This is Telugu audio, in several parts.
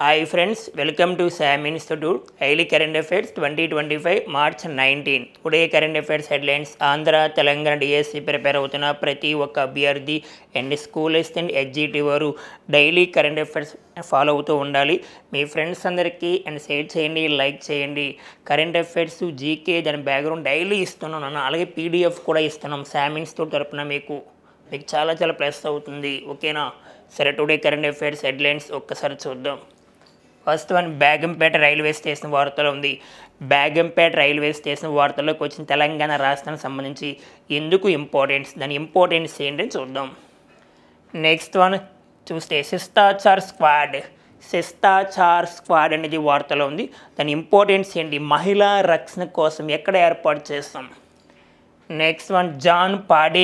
Hi friends, welcome to SAM Institute Daily Current Affairs 2025 March 19. Today current affairs headlines Andhra Telangana DSC prepare అవుతున్న ప్రతి ఒక్క అభ్యర్థి అండ్ స్కూల్ అసిస్టెంట్ ఎగ్జిక్యూటివ్ వారు డైలీ కరెంట్ అఫైర్స్ ఫాలో అవుతూ ఉండాలి. మీ ఫ్రెండ్స్ అందరికీ అండ్ షేర్ చేయండి, లైక్ చేయండి. కరెంట్ అఫైర్స్ జీకే దాని బ్యాక్గ్రౌండ్ డైలీ ఇస్తున్నాను, అలాగే పీడిఎఫ్ కూడా ఇస్తున్నాం SAM Institute తరపున. మీకు చాలా ప్లస్ అవుతుంది, ఓకేనా? సరే, టుడే కరెంట్ అఫైర్స్ హెడ్లైన్స్ ఒక్కసారి చూద్దాం. First one, Begumpet railway station వార్తలో ఉంది. బేగంపేట రైల్వే స్టేషన్ వార్తల్లోకి వచ్చిన తెలంగాణ రాష్ట్రానికి సంబంధించి ఎందుకు ఇంపార్టెన్స్, దాని ఇంపార్టెన్స్ ఏంటని చూద్దాం. నెక్స్ట్ వన్ చూస్తే శిష్టాచార్ స్క్వాడ్ అనేది వార్తలో ఉంది. దాని ఇంపార్టెన్స్ ఏంటి, మహిళా రక్షణ కోసం ఎక్కడ ఏర్పాటు చేస్తాం. నెక్స్ట్ వన్, జాన్ పాడీ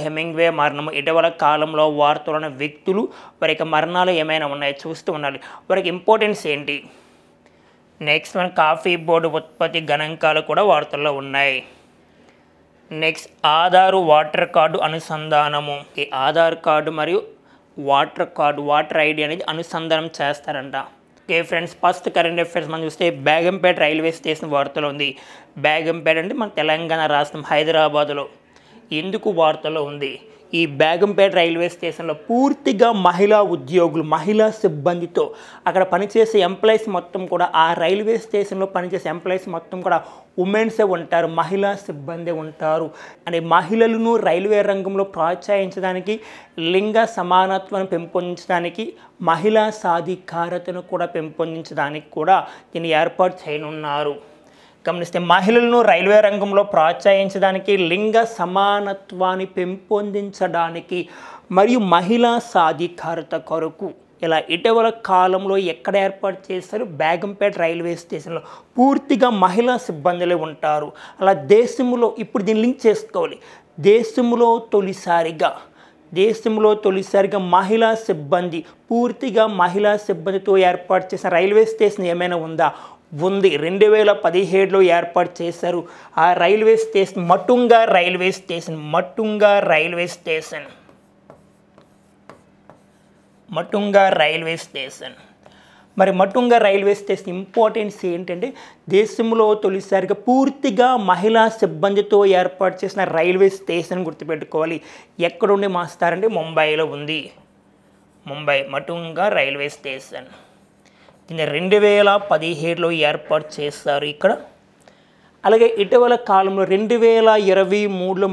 హెమింగ్వే మరణము ఇటీవల కాలంలో వార్తలున్న వ్యక్తులు వారి యొక్క మరణాలు ఏమైనా ఉన్నాయో చూస్తూ ఉండాలి. వారికి ఇంపార్టెన్స్ ఏంటి. నెక్స్ట్ వన్, కాఫీ బోర్డు ఉత్పత్తి గణాంకాలు కూడా వార్తల్లో ఉన్నాయి. నెక్స్ట్, ఆధార్ వాటర్ కార్డు అనుసంధానము. ఈ ఆధార్ కార్డు మరియు వాటర్ ఐడి అనేది అనుసంధానం చేస్తారంట. Okay friends, first current affairs మనం చూస్తే బేగంపేట రైల్వే స్టేషన్ వార్తలో ఉంది. బేగంపేట అంటే మన తెలంగాణ రాష్ట్రం హైదరాబాదులో. ఎందుకు వార్తలో ఉంది, ఈ బేగంపేట రైల్వే స్టేషన్లో పూర్తిగా మహిళా ఉద్యోగులు, మహిళా సిబ్బందితో అక్కడ పనిచేసే ఎంప్లాయీస్ మొత్తం కూడా, ఆ రైల్వే స్టేషన్లో పనిచేసే ఎంప్లాయీస్ మొత్తం కూడా ఉమెన్సే ఉంటారు, మహిళా సిబ్బంది ఉంటారు. అంటే మహిళలను రైల్వే రంగంలో ప్రోత్సహించడానికి, లింగ సమానత్వాన్ని పెంపొందించడానికి, మహిళా సాధికారతను కూడా పెంపొందించడానికి కూడా దీన్ని ఏర్పాటు చేయనున్నారు. గమనిస్తే మహిళలను రైల్వే రంగంలో ప్రోత్సహించడానికి, లింగ సమానత్వాన్ని పెంపొందించడానికి మరియు మహిళా సాధికారత కొరకు ఇలా ఇటీవల కాలంలో ఎక్కడ ఏర్పాటు చేస్తారు, బేగంపేట రైల్వే స్టేషన్లో పూర్తిగా మహిళా సిబ్బందులే ఉంటారు. అలా దేశంలో ఇప్పుడు దీన్ని లింక్ చేసుకోవాలి. దేశంలో తొలిసారిగా మహిళా సిబ్బంది, పూర్తిగా మహిళా సిబ్బందితో ఏర్పాటు చేసిన రైల్వే స్టేషన్ ఏమైనా ఉందా? ఉంది. 2017లో ఏర్పాటు చేశారు. ఆ railway station Matunga railway station. మరి మటుంగా రైల్వే స్టేషన్ ఇంపార్టెన్స్ ఏంటంటే, దేశంలో తొలిసారిగా పూర్తిగా మహిళా సిబ్బందితో ఏర్పాటు చేసిన రైల్వే స్టేషన్ గుర్తుపెట్టుకోవాలి. ఎక్కడుండి మాస్తారంటే ముంబైలో ఉంది. Matunga railway station. దీన్ని 2017లో ఏర్పాటు చేస్తారు ఇక్కడ. అలాగే ఇటీవల కాలంలో 2023లో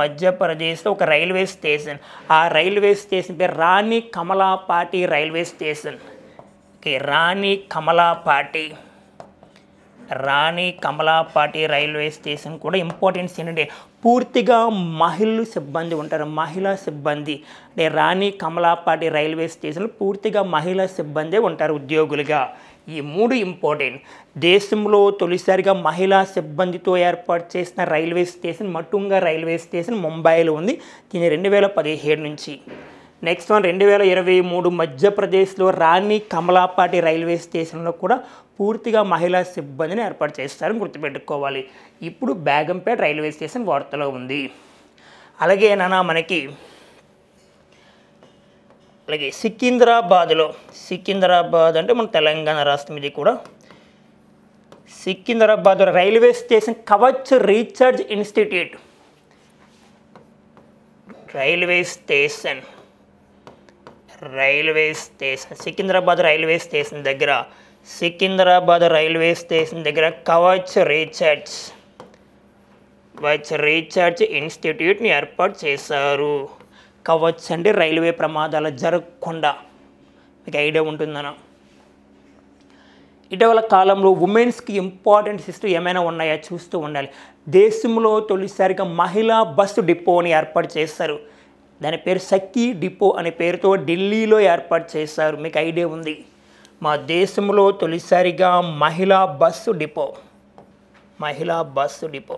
మధ్యప్రదేశ్లో ఒక రైల్వే స్టేషన్, ఆ రైల్వే స్టేషన్ పేరు రాణి కమలాపాటి రైల్వే స్టేషన్. ఓకే, రాణి కమలాపాటి రైల్వే స్టేషన్ కూడా ఇంపార్టెన్స్ ఏంటంటే, పూర్తిగా మహిళా సిబ్బంది. అంటే రాణి కమలాపాటి రైల్వే స్టేషన్లో పూర్తిగా మహిళా సిబ్బంది ఉంటారు ఉద్యోగులుగా. ఈ మూడు ఇంపార్టెంట్. దేశంలో తొలిసారిగా మహిళా సిబ్బందితో ఏర్పాటు చేసిన railway station Matunga railway station ముంబైలో ఉంది. దీని 2017 నుంచి. నెక్స్ట్ వన్, 2023 మధ్యప్రదేశ్లో రాణి కమలాపాటి రైల్వే స్టేషన్లో కూడా పూర్తిగా మహిళా సిబ్బందిని ఏర్పాటు చేస్తారని గుర్తుపెట్టుకోవాలి. ఇప్పుడు బేగంపేట రైల్వే స్టేషన్ వార్తలో ఉంది. అలాగే సికింద్రాబాద్ అంటే మన తెలంగాణ రాష్ట్రం. ఇది కూడా Secunderabad railway station Kavach research institute. Railway station Secunderabad railway station దగ్గర కవచ్ రీసెర్చ్ ఇన్స్టిట్యూట్ని ఏర్పాటు చేశారు. కవచ్ అంటే రైల్వే ప్రమాదాలు జరగకుండా, మీకు ఐడియా ఉంటుందనా? ఇటీవల కాలంలో ఉమెన్స్కి ఇంపార్టెంట్ ఇస్తూ ఏమైనా ఉన్నాయా చూస్తూ ఉండాలి. దేశంలో తొలిసారిగా మహిళా బస్సు డిపోని ఏర్పాటు చేశారు. దాని పేరు సఖీ డిపో అనే పేరుతో ఢిల్లీలో ఏర్పాటు చేశారు. మీకు ఐడియా ఉంది. మా దేశంలో తొలిసారిగా మహిళా బస్సు డిపో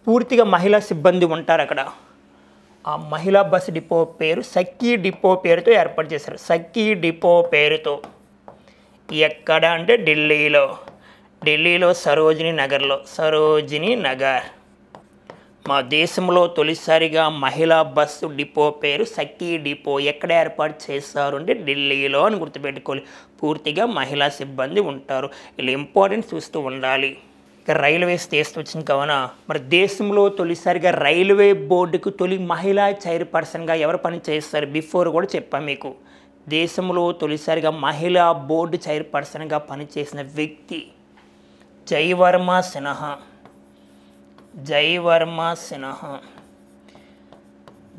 పూర్తిగా మహిళా సిబ్బంది ఉంటారు అక్కడ. ఆ మహిళా బస్సు డిపో పేరు సఖీ డిపో పేరుతో ఏర్పాటు చేశారు. సఖీ డిపో పేరుతో. ఎక్కడ అంటే ఢిల్లీలో సరోజినీ నగర్. మా దేశంలో తొలిసారిగా మహిళా బస్సు డిపో పేరు సఖీ డిపో ఎక్కడ ఏర్పాటు చేస్తారు అంటే ఢిల్లీలో అని గుర్తుపెట్టుకోవాలి. పూర్తిగా మహిళా సిబ్బంది ఉంటారు. ఇలా ఇంపార్టెంట్ చూస్తూ ఉండాలి. ఇక రైల్వేస్ తీసుకొచ్చింది కావున మరి దేశంలో తొలిసారిగా రైల్వే బోర్డుకు తొలి మహిళా చైర్పర్సన్గా ఎవరు పని చేస్తారు బిఫోర్ కూడా చెప్పాను మీకు. దేశంలో తొలిసారిగా మహిళా బోర్డు చైర్పర్సన్గా పనిచేసిన వ్యక్తి జయవర్మ సిన్హా.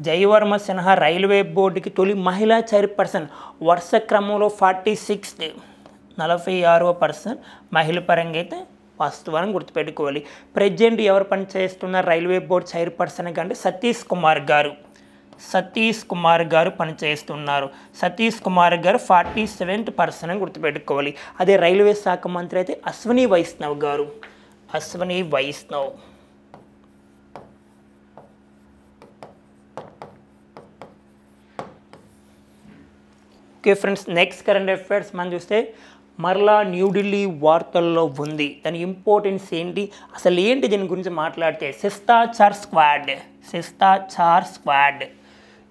జయవర్మ సిన్హా రైల్వే బోర్డుకి తొలి మహిళా చైర్పర్సన్. వరుస క్రమంలో 46వ పర్సన్ మహిళ పరంగా అయితే వాస్తవాన్ని గుర్తుపెట్టుకోవాలి. ప్రెసిడెంట్ ఎవరు పనిచేస్తున్నారు రైల్వే బోర్డు చైర్పర్సన్గా అంటే సతీష్ కుమార్ గారు పనిచేస్తున్నారు. సతీష్ కుమార్ గారు 47th పర్సన్ అని గుర్తుపెట్టుకోవాలి. అదే రైల్వే శాఖ మంత్రి అయితే Ashwini Vaishnaw. Okay friends, next current affairs మనం చూస్తే మరలా న్యూఢిల్లీ వార్తల్లో ఉంది. దాని ఇంపార్టెన్స్ ఏంటి, అసలు ఏంటి దీని గురించి మాట్లాడితే శిష్టాచార్ స్క్వాడ్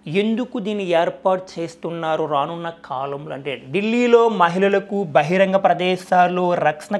ఎందుకు దీన్ని ఏర్పాటు చేస్తున్నారు రానున్న కాలంలో అంటే ఢిల్లీలో మహిళలకు బహిరంగ ప్రదేశాల్లో రక్షణ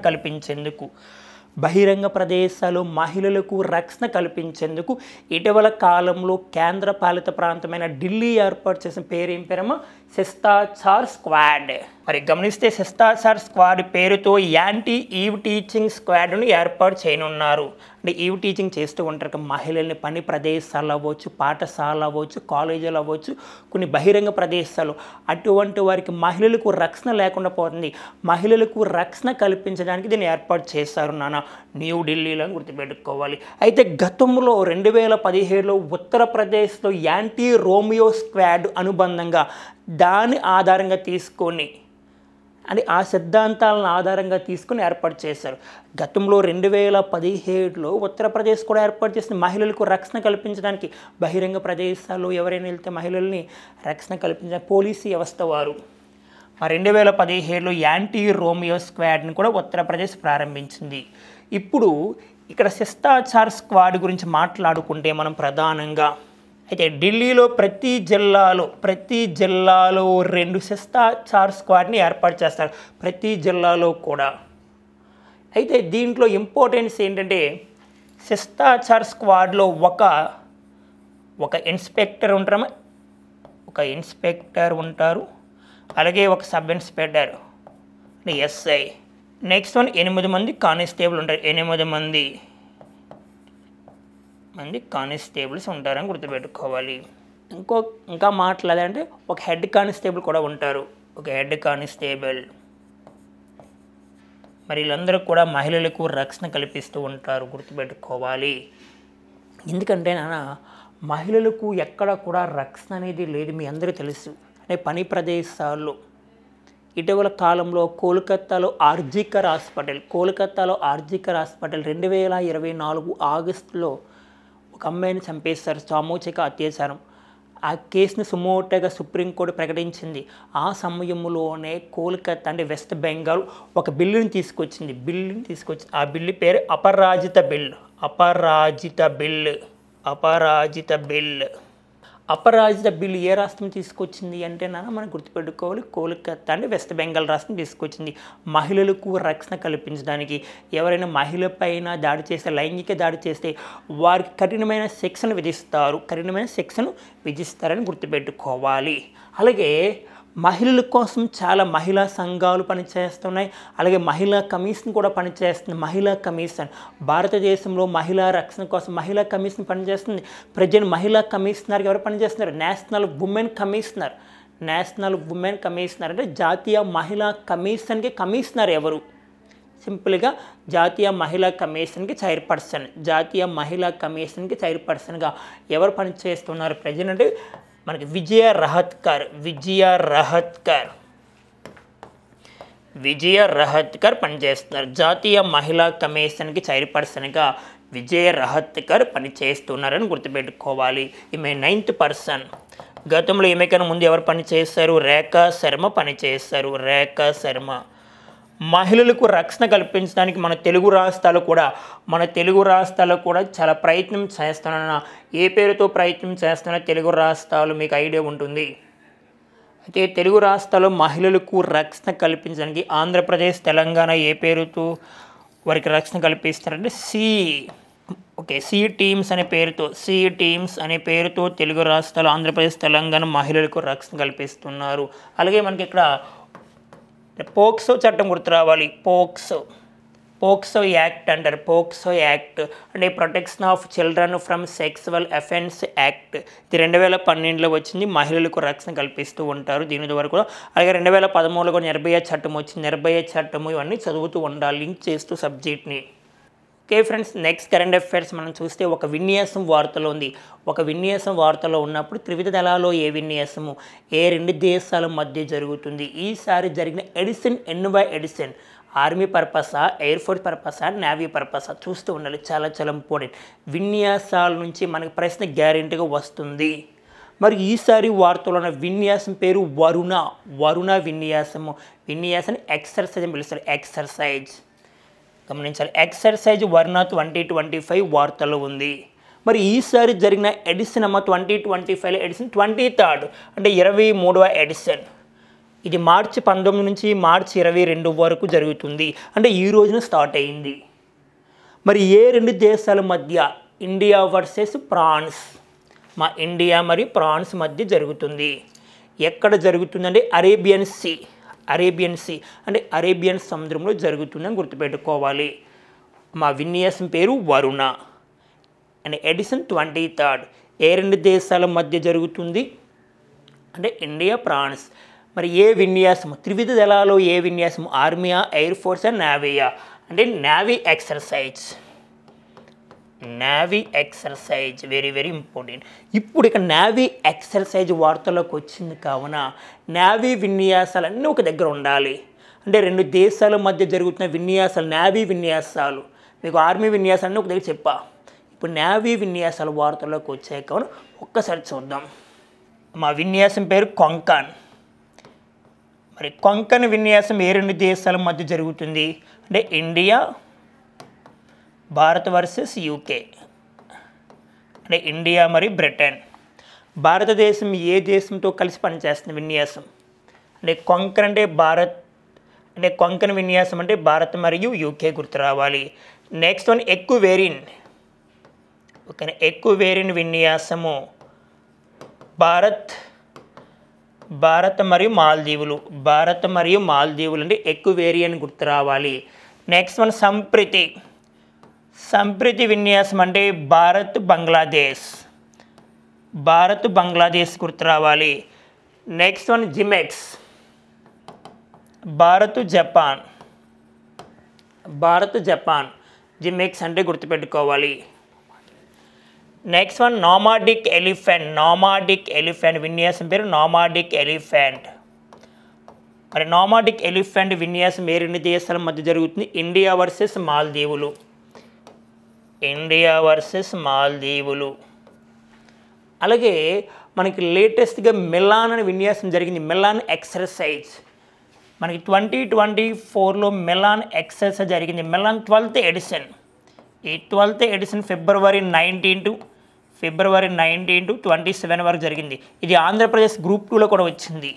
కల్పించేందుకు ఇటీవల కాలంలో కేంద్ర పాలిత ప్రాంతమైన ఢిల్లీ ఏర్పాటు చేసిన పేరు ఏం పేరమ్మా శిష్టాచార్ స్క్వాడ్. మరి గమనిస్తే శిష్టాచార్ స్క్వాడ్ పేరుతో యాంటీ ఈవ్ టీచింగ్ స్క్వాడ్ను ఏర్పాటు చేయనున్నారు. అంటే ఈవ్ టీచింగ్ చేస్తూ ఉంటారు మహిళల్ని పని ప్రదేశాలు అవ్వచ్చు, పాఠశాల అవ్వచ్చు, కాలేజీలు అవ్వచ్చు, కొన్ని బహిరంగ ప్రదేశాలు అటువంటి వారికి మహిళలకు రక్షణ లేకుండా పోతుంది. మహిళలకు రక్షణ కల్పించడానికి దీన్ని ఏర్పాటు చేశారు నాన్న న్యూఢిల్లీలో గుర్తుపెట్టుకోవాలి. అయితే గతంలో 2017లో ఉత్తరప్రదేశ్లో యాంటీ రోమియో స్క్వాడ్ అనుబంధంగా దాని ఆధారంగా తీసుకొని అంటే ఆ సిద్ధాంతాలను ఆధారంగా తీసుకుని ఏర్పాటు చేశారు. గతంలో 2017లో ఉత్తరప్రదేశ్ కూడా ఏర్పాటు చేసిన మహిళలకు రక్షణ కల్పించడానికి బహిరంగ ప్రదేశాల్లో ఎవరైనా వెళ్తే మహిళల్ని రక్షణ కల్పించిన పోలీసు వ్యవస్థ వారు 2017లో యాంటీ రోమియో స్క్వాడ్ని కూడా ఉత్తరప్రదేశ్ ప్రారంభించింది. ఇప్పుడు ఇక్కడ శిష్టాచార్ స్క్వాడ్ గురించి మాట్లాడుకుంటే మనం ప్రధానంగా అయితే ఢిల్లీలో ప్రతి జిల్లాలో 2 శిష్టాచార్ స్క్వాడ్ని ఏర్పాటు చేస్తారు ప్రతి జిల్లాలో కూడా. అయితే దీంట్లో ఇంపార్టెన్స్ ఏంటంటే శిష్టాచార్ స్క్వాడ్లో ఒక ఇన్స్పెక్టర్ ఉంటారు, అలాగే ఒక సబ్ ఇన్స్పెక్టర్ ఎస్ఐ, నెక్స్ట్ 8 మంది కానిస్టేబుల్ ఉంటారు. 8 మంది కానిస్టేబుల్స్ ఉంటారని గుర్తుపెట్టుకోవాలి. ఇంకా మాట్లాడాలంటే ఒక హెడ్ కానిస్టేబుల్ కూడా ఉంటారు, మరి వీళ్ళందరూ కూడా మహిళలకు రక్షణ కల్పిస్తూ ఉంటారు గుర్తుపెట్టుకోవాలి. ఎందుకంటే మహిళలకు ఎక్కడ కూడా రక్షణ అనేది లేదు, మీ అందరికీ తెలుసు. అంటే పని ప్రదేశాల్లో ఇటీవల కాలంలో కోల్కతాలో ఆర్జికర్ హాస్పిటల్ 2024 ఆగస్టులో ఒక అమ్మాయిని చంపేశారు, సామూహిక అత్యాచారం. ఆ కేసును సుమోటోగా సుప్రీంకోర్టు ప్రకటించింది. ఆ సమయంలోనే కోల్కతా అంటే వెస్ట్ బెంగాల్ ఒక బిల్లుని తీసుకొచ్చింది. ఆ బిల్లు పేరు అపరాజిత బిల్ ఏ రాష్ట్రం తీసుకొచ్చింది అంటే మనం గుర్తుపెట్టుకోవాలి, కోల్కతా అంటే వెస్ట్ బెంగాల్ రాష్ట్రం తీసుకొచ్చింది. మహిళలకు రక్షణ కల్పించడానికి, ఎవరైనా మహిళ పైన దాడి చేస్తే, లైంగిక దాడి చేస్తే వారికి కఠినమైన శిక్షను విధిస్తారని గుర్తుపెట్టుకోవాలి. అలాగే మహిళల కోసం చాలా మహిళా సంఘాలు పనిచేస్తున్నాయి, అలాగే మహిళా కమిషన్ కూడా పనిచేస్తుంది. మహిళా కమిషన్ భారతదేశంలో మహిళా రక్షణ కోసం మహిళా కమిషన్ పనిచేస్తుంది. ప్రజెంట్ మహిళా కమిషనర్ ఎవరు పనిచేస్తున్నారు, నేషనల్ ఉమెన్ కమిషనర్ అంటే జాతీయ మహిళా కమిషన్కి కమిషనర్ ఎవరు, సింపుల్గా జాతీయ మహిళా కమిషన్కి చైర్పర్సన్గా ఎవరు పనిచేస్తున్నారు ప్రజెంట్ అంటే మనకి విజయ రహత్కర్ పనిచేస్తున్నారు. జాతీయ మహిళా కమిషన్కి చైర్పర్సన్గా విజయ రహత్కర్ పనిచేస్తున్నారని గుర్తుపెట్టుకోవాలి. ఈమె 9th పర్సన్. గతంలో ఈమె కన్నా ముందు ఎవరు పనిచేస్తారు, రేఖా శర్మ. మహిళలకు రక్షణ కల్పించడానికి మన తెలుగు రాష్ట్రాలు కూడా చాలా ప్రయత్నం చేస్తున్నా. ఏ పేరుతో ప్రయత్నం చేస్తున్నా తెలుగు రాష్ట్రాలు మీకు ఐడియా ఉంటుంది. అయితే తెలుగు రాష్ట్రాల్లో మహిళలకు రక్షణ కల్పించడానికి ఆంధ్రప్రదేశ్, తెలంగాణ ఏ పేరుతో వారికి రక్షణ కల్పిస్తారంటే సి టీమ్స్ అనే పేరుతో తెలుగు రాష్ట్రాలు, ఆంధ్రప్రదేశ్, తెలంగాణ మహిళలకు రక్షణ కల్పిస్తున్నారు. అలాగే మనకి ఇక్కడ పోక్సో చట్టం గుర్తు రావాలి. పోక్సో యాక్ట్ అంటారు. పోక్సో యాక్ట్ అంటే protection of children from sexual offence act. ఇది 2012లో వచ్చింది. మహిళలకు రక్షణ కల్పిస్తూ ఉంటారు దీని ద్వారా కూడా. అలాగే 2013లో కూడా నిర్భయ చట్టం వచ్చింది. నిర్భయ చట్టము ఇవన్నీ చదువుతూ ఉండాలి, లింక్ చేస్తూ సబ్జెక్ట్ని. Okay friends, next current affairs మనం చూస్తే ఒక విన్యాసం వార్తలో ఉంది. ఒక విన్యాసం వార్తలో ఉన్నప్పుడు త్రివిధ దళాల్లో ఏ విన్యాసము ఏ 2 దేశాల మధ్య జరుగుతుంది? ఈసారి జరిగిన ఎడిషన్ ఎడిషన్ ఆర్మీ పర్పసా, ఎయిర్ ఫోర్స్ పర్పసా, నేవీ పర్పసా చూస్తూ ఉండాలి. చాలా చాలా ఇంపార్టెంట్. విన్యాసాల నుంచి మనకి ప్రశ్న గ్యారెంటీగా వస్తుంది. మరి ఈసారి వార్తలో ఉన్న విన్యాసం పేరు వరుణ విన్యాసాన్ని ఎక్సర్సైజ్ అని పిలుస్తారు. ఎక్సర్సైజ్ గమనించాలి. ఎక్సర్సైజ్ వరుణ 2025 వార్తలో ఉంది. మరి ఈసారి జరిగిన ఎడిషన్ 2025 ఎడిషన్ 23rd అంటే 23వ ఎడిషన్. ఇది మార్చి 19 నుంచి మార్చి 22 వరకు జరుగుతుంది. అంటే ఈ రోజున స్టార్ట్ అయింది. మరి ఏ 2 దేశాల మధ్య? India versus France. ఇండియా మరియు ఫ్రాన్స్ మధ్య జరుగుతుంది. ఎక్కడ జరుగుతుందంటే అరేబియన్ సీ అంటే అరేబియన్ సముద్రంలో జరుగుతుందని గుర్తుపెట్టుకోవాలి. విన్యాసం పేరు వరుణ అండ్ ఎడిషన్ 23rd. ఏ 2 దేశాల మధ్య జరుగుతుంది అంటే ఇండియా, ఫ్రాన్స్. మరి ఏ విన్యాసం? త్రివిధ దళాలు ఏ విన్యాసం? ఆర్మీయా, ఎయిర్ ఫోర్సా, నేవీయా? అంటే navy exercise very very important. ఇప్పుడు ఇక నేవీ ఎక్సర్సైజ్ వార్తలోకి వచ్చింది కావున నేవీ విన్యాసాలన్నీ ఒక దగ్గర ఉండాలి. అంటే 2 దేశాల మధ్య జరుగుతున్న విన్యాసాలు నేవీ విన్యాసాలు. మీకు ఆర్మీ విన్యాసాలన్నీ ఒక దగ్గర చెప్పా. ఇప్పుడు నేవీ విన్యాసాల వార్తల్లోకి వచ్చాయి కావున ఒక్కసారి చూద్దాం. విన్యాసం పేరు కొంకన్. మరి కొంకన్ విన్యాసం ఏ 2 దేశాల మధ్య జరుగుతుంది అంటే ఇండియా, భారత్ వర్సెస్ యూకే. అంటే ఇండియా మరియు బ్రిటన్. భారతదేశం ఏ దేశంతో కలిసి పనిచేస్తుంది విన్యాసం అంటే కొంకన్ కొంకన్ విన్యాసం అంటే భారత్ మరియు యూకే గుర్తు రావాలి. నెక్స్ట్ వన్ ఎక్కువేరిన్ విన్యాసము భారత్ మరియు మాల్దీవులు అంటే ఎక్కువేరియన్ గుర్తు రావాలి. నెక్స్ట్ వన్ సంప్రీతి విన్యాసం అంటే భారత్ బంగ్లాదేశ్ గుర్తు రావాలి. Next one JIMEX Bharat Japan JIMEX అంటే గుర్తుపెట్టుకోవాలి. నెక్స్ట్ వన్ నామాడిక్ ఎలిఫెంట్ విన్యాసం పేరు నామాడిక్ ఎలిఫెంట్. మరి నామాడిక్ ఎలిఫెంట్ విన్యాసం ఏ 2 దేశాల మధ్య జరుగుతుంది? ఇండియా వర్సెస్ మాల్దీవులు. అలాగే మనకి లేటెస్ట్గా మిలాన్ అనే విన్యాసం జరిగింది. మిలాన్ ఎక్సర్సైజ్ మనకి 2024లో మిలాన్ ఎక్సర్సైజ్ జరిగింది. Milan 12th edition. ఈ 12th ఎడిషన్ ఫిబ్రవరి 19 to 27 వరకు జరిగింది. ఇది ఆంధ్రప్రదేశ్ గ్రూప్ 2లో కూడా వచ్చింది.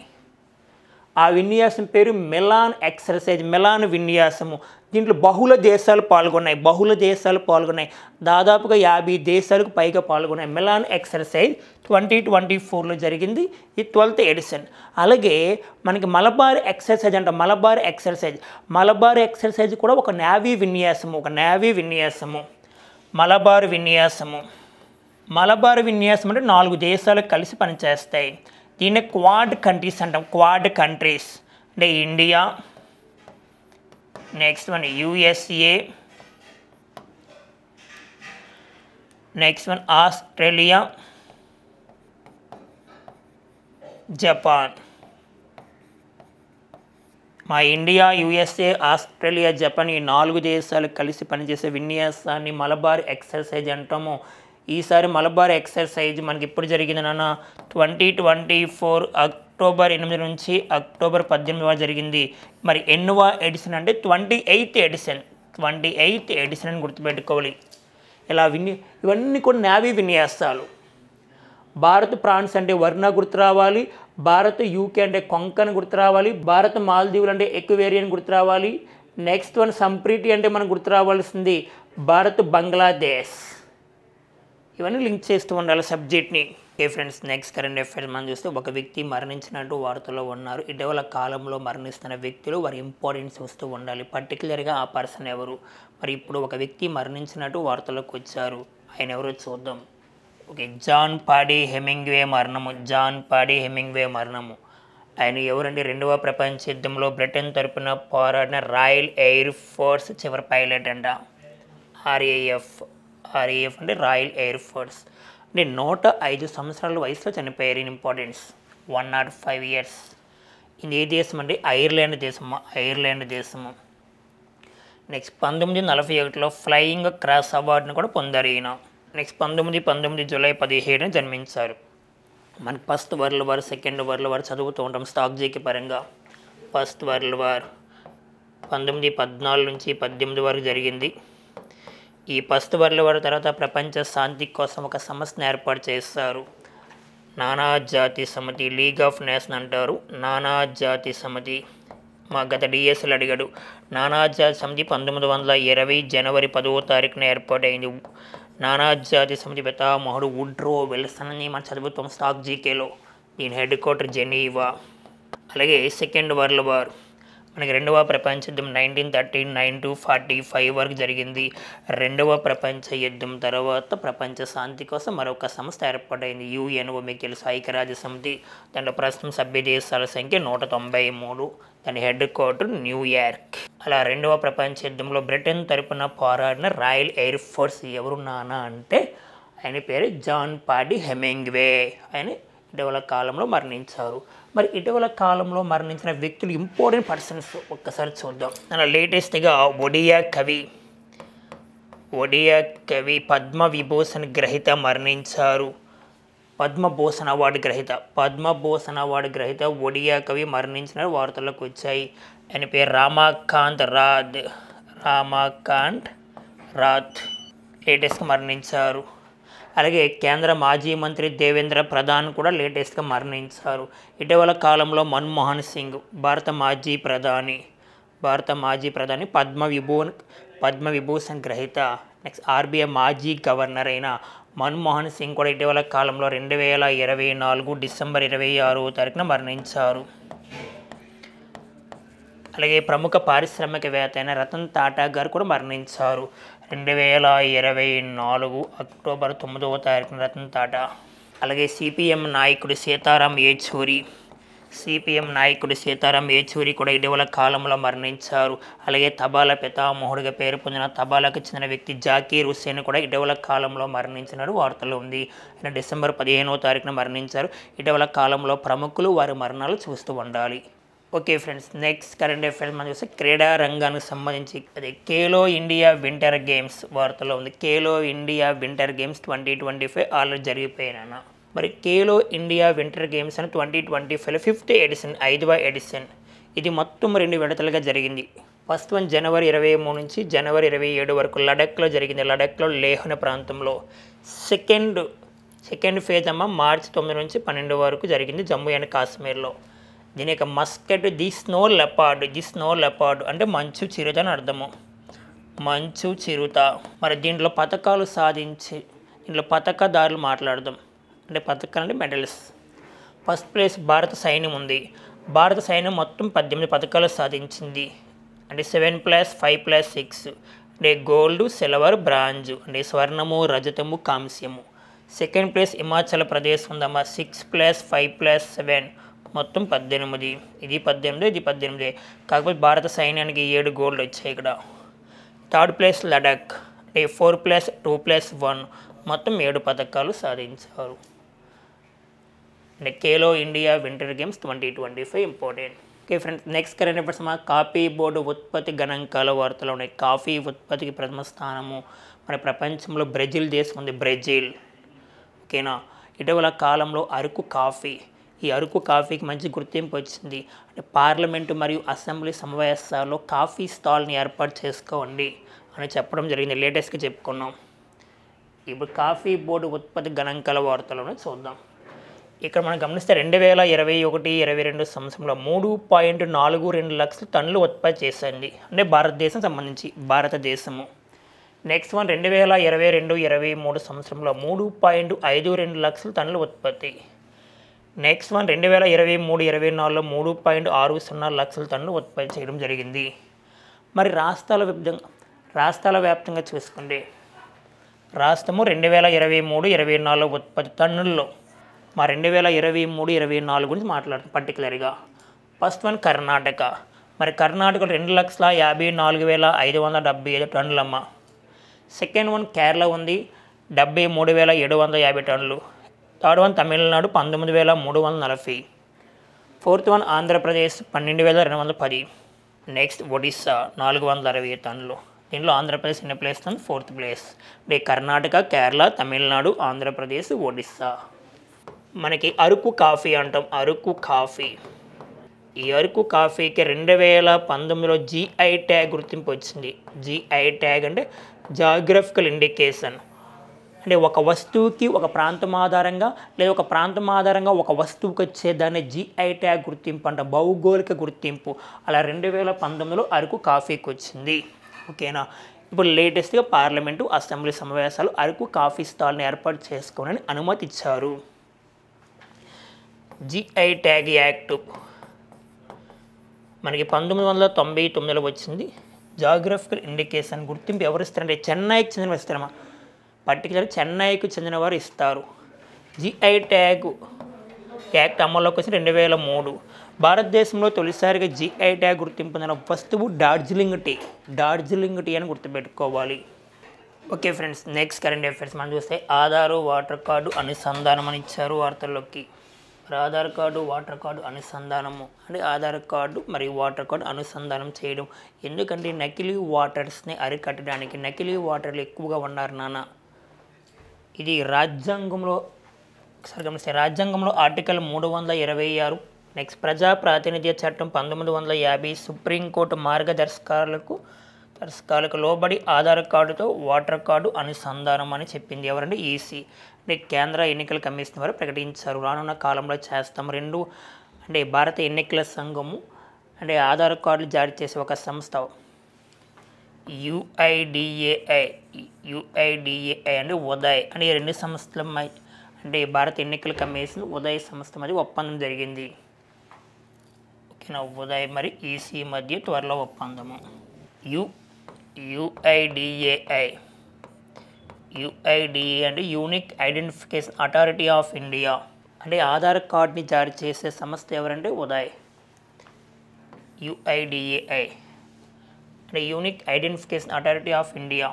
ఆ విన్యాసం పేరు మిలాన్ ఎక్సర్సైజ్, మిలాన్ విన్యాసము. దీంట్లో బహుళ దేశాలు పాల్గొన్నాయి. దాదాపుగా 50 దేశాలకు పైగా పాల్గొన్నాయి. మిలాన్ ఎక్సర్సైజ్ 2024లో జరిగింది. ఈ 12th ఎడిషన్. అలాగే మనకి మలబార్ ఎక్సర్సైజ్ కూడా ఒక నేవీ విన్యాసము. మలబార్ విన్యాసం అంటే 4 దేశాలకు కలిసి పనిచేస్తాయి. దీన్ని క్వాడ్ కంట్రీస్ అంటాం. అంటే India, next one USA, next one Australia, Japan. India, USA, Australia, Japan ఈ 4 దేశాలు కలిసి పనిచేసే విన్యాసాన్ని మలబార్ ఎక్సర్సైజ్ అంటాము. ఈసారి మలబార్ ఎక్సర్సైజ్ మనకి ఎప్పుడు జరిగింది నాన్న? 2024 అక్టోబర్ 8 నుంచి అక్టోబర్ 18 వరకు జరిగింది. మరి ఎన్నవ ఎడిషన్ అంటే 28th ఎడిషన్. 28th ఎడిషన్ అని గుర్తుపెట్టుకోవాలి. ఇలా ఇవన్నీ కూడా నేవీ విన్యాసాలు. భారత్ ఫ్రాన్స్ అంటే వర్ణ గుర్తు రావాలి, భారత్ యూకే అంటే కొంకన్ గుర్తు రావాలి, భారత్ మాల్దీవులు అంటే ఎక్వేరియన్ గుర్తు రావాలి. నెక్స్ట్ వన్ సంప్రీతి అంటే మనం గుర్తు రావాల్సింది భారత్ బంగ్లాదేశ్. ఇవన్నీ లింక్ చేస్తూ ఉండాలి సబ్జెక్ట్ని. Okay friends, next current affairs మనం చూస్తే ఒక వ్యక్తి మరణించినట్టు వార్తల్లో ఉన్నారు. ఇటీవల కాలంలో మరణిస్తున్న వ్యక్తులు వారి ఇంపార్టెన్స్ చూస్తూ ఉండాలి. పర్టికులర్గా ఆ పర్సన్ ఎవరు. మరి ఇప్పుడు ఒక వ్యక్తి మరణించినట్టు వార్తల్లోకి వచ్చారు. ఆయన ఎవరో చూద్దాం. ఓకే, జాన్ పాడీ హెమింగ్వే మరణము. జాన్ పాడీ హెమింగ్వే మరణము. ఆయన ఎవరంటే 2వ ప్రపంచ యుద్ధంలో బ్రిటన్ తరపున పోరాడిన రాయల్ ఎయిర్ ఫోర్స్ చివరి పైలట్ అంట. ఆర్ఏఎఫ్ అంటే రాయల్ ఎయిర్ ఫోర్స్. అంటే 105 సంవత్సరాల వయసులో చనిపోయారు. In importance 105 years. ఇది ఏ దేశం అంటే ఐర్లాండ్ దేశము. నెక్స్ట్ 1941లో ఫ్లయింగ్ క్రాస్ అవార్డును కూడా పొందారు ఈయన. నెక్స్ట్ 19 జూలై 17 జన్మించారు. మనకి first world war, second world war చదువుతూ ఉంటాం స్టాక్ జీకే పరంగా. ఫస్ట్ వరల్డ్ వార్ 1914 నుంచి 18 వరకు జరిగింది. ఈ ఫస్ట్ వరల్డ్ వార్ తర్వాత ప్రపంచ శాంతి కోసం ఒక సంస్థను ఏర్పాటు చేస్తారు. నానాజాతి సమితి, లీగ్ ఆఫ్ నేషన్ అంటారు. నానాజాతి సమితి. మా గత డిఎస్ఎల్ అడిగాడు. నానాజాతి సమితి 1920 జనవరి 10వ ఏర్పాటైంది. నానాజాతి సమితి పితామహుడు వుడ్రో విల్సన్ అని మనం చదువుతాం స్టాక్ జీకేలో. దీని హెడ్ క్వార్టర్ జెనీవా. అలాగే సెకండ్ వరల్డ్ వార్ మనకి 2వ ప్రపంచ యుద్ధం 1939 to 45 వరకు జరిగింది. 2వ ప్రపంచ యుద్ధం తర్వాత ప్రపంచ శాంతి కోసం మరొక సంస్థ ఏర్పాటైంది. యుఎన్ఓ మీకు తెలుసు, ఐక్యరాజ్య సమితి. దాంట్లో ప్రస్తుతం సభ్య దేశాల సంఖ్య 193. దాని హెడ్ క్వార్టర్ న్యూయార్క్. అలా 2వ ప్రపంచ యుద్ధంలో బ్రిటన్ తరపున పోరాడిన రాయల్ ఎయిర్ ఫోర్స్ ఎవరు నాన్న అంటే ఆయన పేరు జాన్ పాడీ హెమింగ్వే. ఆయన ఇటీవల కాలంలో మరణించారు. మరి ఇటీవల కాలంలో మరణించిన వ్యక్తులు ఇంపార్టెంట్ పర్సన్స్ ఒక్కసారి చూద్దాం. అలా లేటెస్ట్గా ఒడియా కవి పద్మవిభూషణ్ గ్రహీత మరణించారు. పద్మభూషణ్ అవార్డు గ్రహీత ఒడియా కవి మరణించిన వార్తలకు వచ్చాయి. ఆయన పేరు రామాకాంత్ రాత్ లేటెస్ట్గా మరణించారు. అలాగే కేంద్ర మాజీ మంత్రి దేవేంద్ర ప్రధాన్ కూడా లేటెస్ట్గా మరణించారు. ఇటీవల కాలంలో మన్మోహన్ సింగ్ భారత మాజీ ప్రధాని పద్మవిభూషణ్ గ్రహీత. నెక్స్ట్ ఆర్బీఐ మాజీ గవర్నర్ అయిన మన్మోహన్ సింగ్ కూడా ఇటీవల కాలంలో 2024 డిసెంబర్ 26న మరణించారు. అలాగే ప్రముఖ పారిశ్రామికవేత్త అయిన రతన్ టాటా గారు కూడా మరణించారు. 2024 అక్టోబర్ 9న రతన్ టాటా. అలాగే సిపిఎం నాయకుడు సీతారాం యేచూరి కూడా ఇటీవల కాలంలో మరణించారు. అలాగే తబాలా పితామహుడిగా పేరు పొందిన తబాలాకు చెందిన వ్యక్తి జాకీర్ హుస్సేన్ కూడా ఇటీవల కాలంలో మరణించినారు వార్తలు ఉంది. ఆయన డిసెంబర్ 15న మరణించారు. ఇటీవల కాలంలో ప్రముఖులు వారి మరణాలు చూస్తూ ఉండాలి. Okay friends, next current affairs మనం చూస్తే క్రీడా రంగానికి సంబంధించి అదే ఖేలో ఇండియా వింటర్ గేమ్స్ వార్తలో ఉంది. Khelo India winter games 2025 already జరిగిపోయినా. మరి ఖేలో ఇండియా వింటర్ గేమ్స్ అని 2025 5th ఎడిషన్ 5వ ఎడిషన్. ఇది మొత్తం 2 విడతలుగా జరిగింది. ఫస్ట్ వన్ జనవరి 23 నుంచి జనవరి 27 వరకు లడఖ్లో జరిగింది. లడఖ్లో లేహ్ అనే ప్రాంతంలో. సెకండ్ ఫేజ్ మార్చి 9 నుంచి 12 వరకు జరిగింది జమ్మూ అండ్ కాశ్మీర్లో. దీని యొక్క మస్కెట్ ది స్నో లెపార్డ్ అంటే మంచు చిరుత అని అర్థము. మంచు చిరుత. మరి దీంట్లో పథకదారులు మాట్లాడదాం. అంటే పథకాలు అంటే మెడల్స్. ఫస్ట్ ప్లేస్ భారత సైన్యం ఉంది. భారత సైన్యం మొత్తం 18 పథకాలు సాధించింది. అంటే 7+5+6 అంటే గోల్డ్, సిల్వర్, బ్రాంజ్ అంటే స్వర్ణము, రజతము, కాంస్యము. సెకండ్ ప్లేస్ హిమాచల్ ప్రదేశ్ ఉందమ్మా 6+5+7 మొత్తం 18. ఇది 18. కాకపోతే భారత సైన్యానికి 7 గోల్డ్ వచ్చాయి ఇక్కడ. థర్డ్ ప్లేస్ లడాక్ అంటే 4+2+1 మొత్తం 7 పథకాలు సాధించారు. అంటే Khelo India winter games 2025 important. Okay friends, next current affairs coffee board ఉత్పత్తి గణాంకాల వార్తలు ఉన్నాయి. కాఫీ ఉత్పత్తికి ప్రథమ స్థానము మన ప్రపంచంలో బ్రెజిల్ దేశం ఉంది. ఓకేనా. ఇటీవల కాలంలో అరకు కాఫీ ఈ అరకు కాఫీకి మంచి గుర్తింపు వచ్చింది. అంటే పార్లమెంటు మరియు అసెంబ్లీ సమావేశాల్లో కాఫీ స్టాల్ని ఏర్పాటు చేసుకోండి అని చెప్పడం జరిగింది. లేటెస్ట్గా చెప్పుకున్నాం. ఇప్పుడు కాఫీ బోర్డు ఉత్పత్తి గణాంకాల వార్తలను చూద్దాం. ఇక్కడ మనం గమనిస్తే 2021-22 సంవత్సరంలో 3.42 లక్షల టన్నులు ఉత్పత్తి చేసింది. అంటే భారతదేశం సంబంధించి భారతదేశము. నెక్స్ట్ వన్ 2022-23 సంవత్సరంలో 3.52 లక్షల టన్నుల ఉత్పత్తి. నెక్స్ట్ వన్ 2023-24లో 3.60 లక్షల టన్నులు ఉత్పత్తి చేయడం జరిగింది. మరి రాష్ట్రాల వ్యాప్తంగా చూసుకుంటే రాష్ట్రము 2023-24 ఉత్పత్తి టన్నుల్లో మా 2023-24 గురించి మాట్లాడుతాం పర్టికులర్గా. First one Karnataka. మరి కర్ణాటకలో 2,54,575 టన్నులమ్మ. సెకండ్ వన్ కేరళ ఉంది 73,750 టన్నులు. Third one Tamil Nadu 19,340. Fourth one Andhra Pradesh 12,210. Next Odisha 460 టన్నులు. దీనిలో ఆంధ్రప్రదేశ్ ఎన్ని ప్లేస్ ఉంది? 4th place. అంటే కర్ణాటక, కేరళ, తమిళనాడు, ఆంధ్రప్రదేశ్, ఒడిస్సా. మనకి అరకు కాఫీ అంటాం. అరకు కాఫీ. ఈ అరకు కాఫీకి 2019లో GI ట్యాగ్ గుర్తింపు వచ్చింది. GI ట్యాగ్ అంటే జాగ్రఫికల్ ఇండికేషన్. అంటే ఒక వస్తువుకి ఒక ప్రాంతం ఆధారంగా లేదా ఒక ప్రాంతం ఆధారంగా ఒక వస్తువుకి వచ్చేదాన్ని GI ట్యాగ్ గుర్తింపు అంట. భౌగోళిక గుర్తింపు. అలా 2019లో అరకు కాఫీకి వచ్చింది. ఓకేనా. ఇప్పుడు లేటెస్ట్గా పార్లమెంటు అసెంబ్లీ సమావేశాలు అరకు కాఫీ స్టాల్ని ఏర్పాటు చేసుకోవాలని అనుమతి ఇచ్చారు. GI ట్యాగ్ యాక్ట్ మనకి 1999లో వచ్చింది. జాగ్రఫికల్ ఇండికేషన్ గుర్తింపు ఎవరు ఇస్తారంటే చెన్నైకి చెందిన ఇస్తారమ్మా. పర్టికులర్ చెన్నైకి చెందిన వారు ఇస్తారు. GI ట్యాగ్ యాక్ట్ అమల్లోకి వచ్చి 2003. భారతదేశంలో తొలిసారిగా GI ట్యాగ్ గుర్తింపు పొందిన వస్తువు డార్జిలింగ్ టీ. డార్జిలింగ్ టీ అని గుర్తుపెట్టుకోవాలి. Okay friends, next current affairs మనం చూస్తే ఆధారు వాటర్ కార్డు అనుసంధానం అని ఇచ్చారు వార్తల్లోకి. ఆధార్ కార్డు వాటర్ కార్డు అనుసంధానము అంటే ఆధార్ కార్డు మరియు వాటర్ కార్డు అనుసంధానం చేయడం. ఎందుకంటే నకిలీ వాటర్స్ని అరికట్టడానికి. నకిలీ వాటర్లు ఎక్కువగా ఉన్నారు నాన్న. ఇది రాజ్యాంగంలో ఒకసారి గమనిస్తే రాజ్యాంగంలో ఆర్టికల్ 326. నెక్స్ట్ ప్రజా ప్రాతినిధ్య చట్టం 1950 సుప్రీంకోర్టు మార్గదర్శకాలకు లోబడి ఆధార్ కార్డుతో వాటర్ కార్డు అనుసంధానం అని చెప్పింది. ఎవరంటే ఈసీ అంటే కేంద్ర ఎన్నికల కమిషన్ వారు ప్రకటించారు. రానున్న కాలంలో చేస్తాం. అంటే భారత ఎన్నికల సంఘము అంటే ఆధార్ కార్డులు జారీ చేసే ఒక సంస్థ UIDAI అంటే ఉదయ్ అంటే ఈ రెండు సంస్థల అంటే భారత ఎన్నికల కమిషన్ ఉదయ్ సంస్థ మధ్య ఒప్పందం జరిగింది. ఓకేనా. ఉదయ్ మరి ఈసీ మధ్య త్వరలో ఒప్పందము. UIDAI అంటే unique identification authority of India అంటే ఆధార్ కార్డ్ని జారీ చేసే సంస్థ ఎవరంటే ఉదయ్. UIDAI అంటే unique identification authority of India.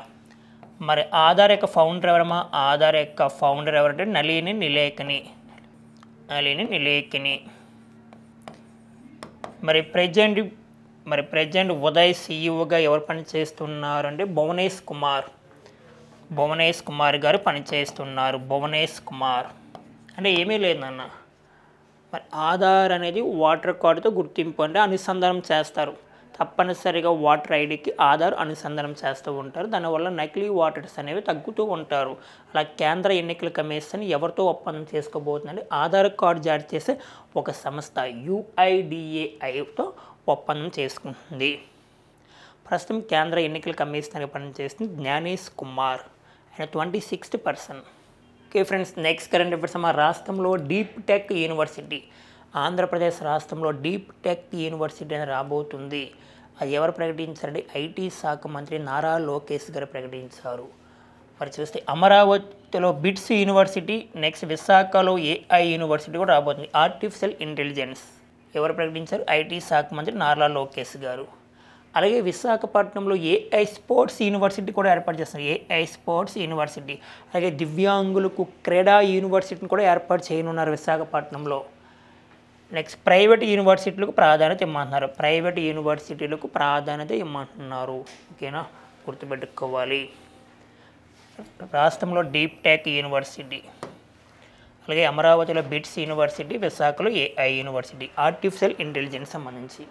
మరి ఆధార్ యొక్క ఫౌండర్ ఎవరమ్మా? ఆధార్ యొక్క ఫౌండర్ ఎవరంటే నళిని నిలేకని. మరి ప్రెజెంట్ ఉదయ్ CEOగా ఎవరు పనిచేస్తున్నారు అంటే భువనేష్ కుమార్ గారు పనిచేస్తున్నారు. భువనేష్ కుమార్ అంటే ఏమీ లేదన్న. మరి ఆధార్ అనేది వాటర్ కార్డుతో గుర్తింపు అంటే అనుసంధానం చేస్తారు. తప్పనిసరిగా వాటర్ ఐడికి ఆధార్ అనుసంధానం చేస్తూ ఉంటారు. దానివల్ల నకిలీ వాటర్స్ అనేవి తగ్గుతూ ఉంటారు. అలా కేంద్ర ఎన్నికల కమిషన్ ఎవరితో ఒప్పందం చేసుకోబోతుందంటే ఆధార్ కార్డు జారీ చేసే ఒక సంస్థ UIDAIతో ఒప్పందం చేసుకుంటుంది. ప్రస్తుతం కేంద్ర ఎన్నికల కమిషనర్గా పనిచేస్తుంది జ్ఞానేష్ కుమార్. ఆయన 26th person. Okay friends, next current affairs మా రాష్ట్రంలో డీప్ టెక్ యూనివర్సిటీ. ఆంధ్రప్రదేశ్ రాష్ట్రంలో డీప్ టెక్ యూనివర్సిటీ అని రాబోతుంది. అది ఎవరు ప్రకటించారంటే IT శాఖ మంత్రి నారా లోకేష్ గారు ప్రకటించారు. మరి చూస్తే అమరావతిలో బిట్స్ యూనివర్సిటీ, నెక్స్ట్ విశాఖలో AI యూనివర్సిటీ కూడా రాబోతుంది. ఆర్టిఫిషియల్ ఇంటెలిజెన్స్ ఎవరు ప్రకటించారు? IT శాఖ మంత్రి నారా లోకేష్ గారు. అలాగే విశాఖపట్నంలో AI స్పోర్ట్స్ యూనివర్సిటీ కూడా ఏర్పాటు చేస్తారు. AI sports university. అలాగే దివ్యాంగులకు క్రీడా యూనివర్సిటీని కూడా ఏర్పాటు చేయనున్నారు విశాఖపట్నంలో. నెక్స్ట్ ప్రైవేట్ యూనివర్సిటీలకు ప్రాధాన్యత ఇమ్మంటున్నారు. ఓకేనా, గుర్తుపెట్టుకోవాలి. రాష్ట్రంలో డీప్ టెక్ యూనివర్సిటీ. అలాగే అమరావతిలో బిట్స్ యూనివర్సిటీ, విశాఖలో ఏఐ యూనివర్సిటీ ఆర్టిఫిషియల్ ఇంటెలిజెన్స్ సంబంధించి.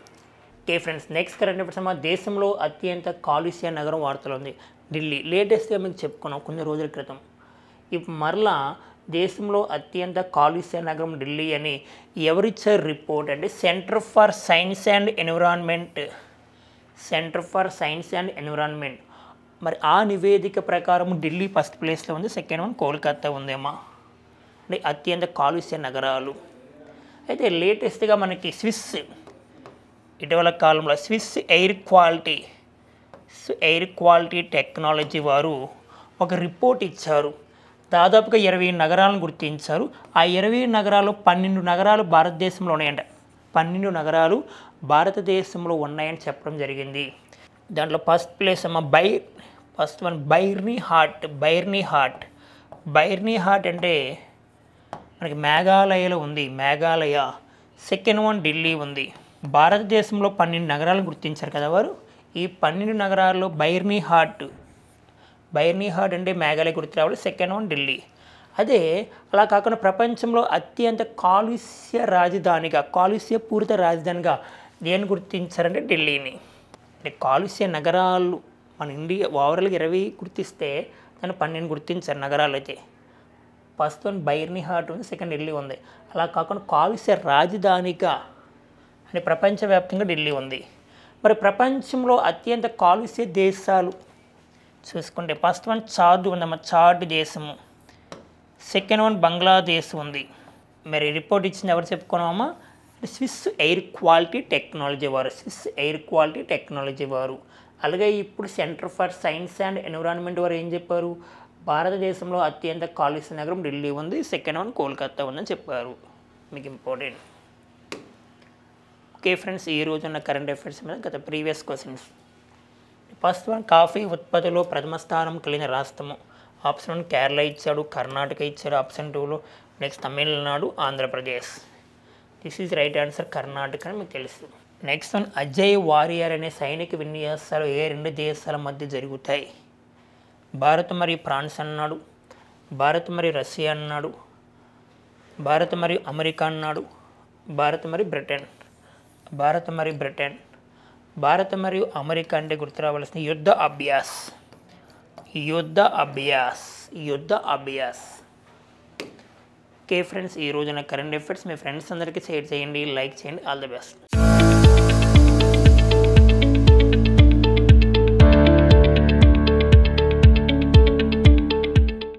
Okay friends, next current affairs మన దేశంలో అత్యంత కాలుష్య నగరం వార్తలు ఉంది ఢిల్లీ. లేటెస్ట్గా మీకు చెప్పుకున్నాం కొన్ని రోజుల క్రితం. ఇప్పుడు మరలా దేశంలో అత్యంత కాలుష్య నగరం ఢిల్లీ అని ఎవరిచ్చారు రిపోర్ట్ అంటే centre for science and environment. మరి ఆ నివేదిక ప్రకారం ఢిల్లీ ఫస్ట్ ప్లేస్లో ఉంది, సెకండ్ వన్ కోల్కతా ఉందేమో అంటే అత్యంత కాలుష్య నగరాలు. అయితే లేటెస్ట్గా మనకి ఇటీవల కాలంలో స్విస్ ఎయిర్ క్వాలిటీ టెక్నాలజీ వారు ఒక రిపోర్ట్ ఇచ్చారు. దాదాపుగా 20 నగరాలను గుర్తించారు. ఆ 20 నగరాలు 12 నగరాలు భారతదేశంలో ఉన్నాయంట. 12 నగరాలు భారతదేశంలో ఉన్నాయని చెప్పడం జరిగింది. దాంట్లో first place first one Byrnihat అంటే మనకి మేఘాలయలో ఉంది, మేఘాలయ. సెకండ్ వన్ ఢిల్లీ ఉంది. భారతదేశంలో 12 నగరాలు గుర్తించారు కదా వారు. ఈ 12 నగరాల్లో బైర్నీ హాట్ అంటే మేఘాలయ గుర్తు రావాలి. Second one Delhi. అదే అలా కాకుండా ప్రపంచంలో అత్యంత కాలుష్యపూరిత రాజధానిగా దేన్ని గుర్తించారంటే ఢిల్లీని. అంటే కాలుష్య నగరాలు మన ఇండియా ఓవరాల్గా 20 గుర్తిస్తే దాన్ని 12 గుర్తించారు నగరాలు. అయితే ఫస్ట్ వన్ బైర్నీ హాట్ ఉంది, సెకండ్ ఢిల్లీ ఉంది. అలా కాకుండా కాలుష్య రాజధానిగా అంటే ప్రపంచవ్యాప్తంగా ఢిల్లీ ఉంది. మరి ప్రపంచంలో అత్యంత కాలుష్య దేశాలు చూసుకుంటే ఫస్ట్ వన్ చాద్ ఉందమ్మా, చాడ్ దేశము. సెకండ్ వన్ బంగ్లాదేశ్ ఉంది. మరి రిపోర్ట్ ఇచ్చింది ఎవరు చెప్పుకున్నామా? స్విస్ ఎయిర్ క్వాలిటీ టెక్నాలజీ వారు. అలాగే ఇప్పుడు centre for science and environment వారు ఏం చెప్పారు? భారతదేశంలో అత్యంత కాలుష్య నగరం ఢిల్లీ ఉంది, సెకండ్ వన్ కోల్కతా ఉందని చెప్పారు. మీకు ఇంపార్టెంట్. ఓకే ఫ్రెండ్స్, ఈ రోజు ఉన్న కరెంట్ అఫైర్స్ మీద గత previous questions. First one coffee ఉత్పత్తిలో ప్రథమ స్థానం కలిగిన రాష్ట్రము. ఆప్షన్ 1 కేరళ ఇచ్చాడు, కర్ణాటక ఇచ్చాడు. ఆప్షన్ 2లో next Tamil Nadu, Andhra Pradesh. This is right answer Karnataka అని మీకు తెలుసు. నెక్స్ట్ వన్ అజయ్ వారియర్ అనే సైనిక విన్యాసాలు ఏ 2 దేశాల మధ్య జరుగుతాయి? భారత్ మరియు ఫ్రాన్స్ అన్నాడు, భారత్ మరియు రష్యా అన్నాడు, భారత్ మరియు అమెరికా అన్నాడు, భారత్ మరియు బ్రిటన్. భారత్ మరియు అమెరికా అంటే గుర్తు రావాల్సిన యుద్ధ అభ్యాస్. ఓకే ఫ్రెండ్స్, ఈ రోజున కరెంట్ అఫైర్స్ మీ ఫ్రెండ్స్ అందరికీ షేర్ చేయండి, లైక్ చేయండి. All the best.